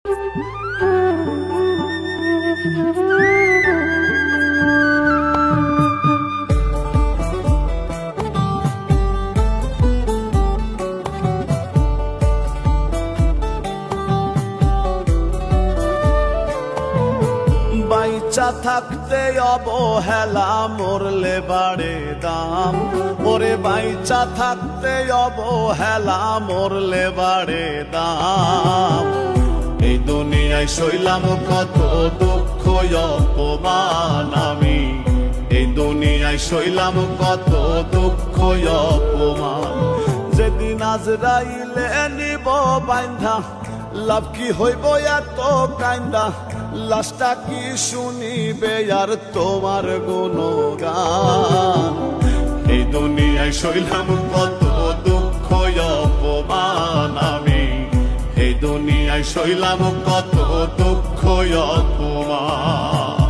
বাইচা থাকতে অবহেলা মরলে বাড়ে দাম। ওরে বাইচা থাকতে অবহেলা মরলে বাড়ে দাম। এই দুনিয়ায় সইলাম কত দুঃখ অপমান আমি, এই দুনিয়ায় সইলাম কত দুঃখ অপমান। যেদিন আজরাইলে নিব বাইন্ধা, লাভ কি হইব এত কাইন্দা, লাশটা কি শুনিবে আর তোমার গুণগান। এই দুনিয়ায় সইলাম কত দুঃখ অপমান আমি, এই দুনিয়ায় সইলাম কত দুঃখ অপমান।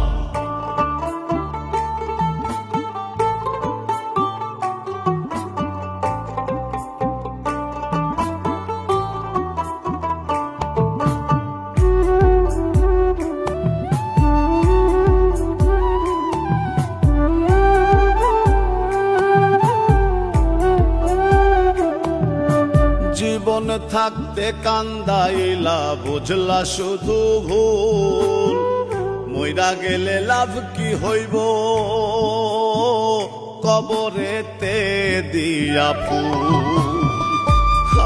জীবন থাকতে কান্দাইলা বুঝলা শুধু ভুল, মইরা গেলে লাভ কি হইব কবরেতে দিয়া ফুল।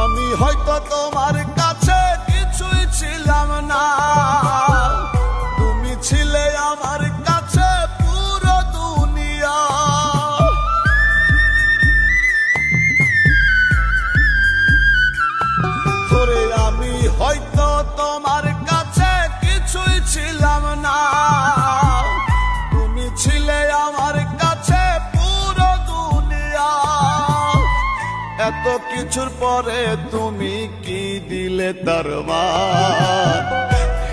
আমি হয়তো তোমার কাছে কিছুই ছিলাম না, তুমি ছিলে আমার কাছে পুরো দুনিয়া। আমি হয়তো তোমার কাছে কিছুই ছিলাম না, তুমি ছিলে আমার কাছে পুরো দুনিয়া। এত কিছুর পরে তুমি কি দিলে তার মান।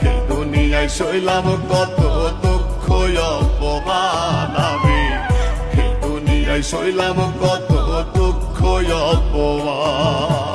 এই দুনিয়ায় সইলাম কত দুঃখ অপমান আমি, এই দুনিয়ায় সইলাম কত দুঃখ অপমান।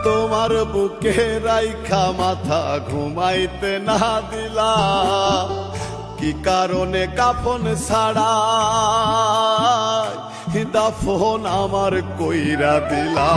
তোমার বুকে রাইখা মাথা ঘুমাইতে না দিলা, কি কারণে কাফন ছাড়া দাফন আমার কইরা দিলা।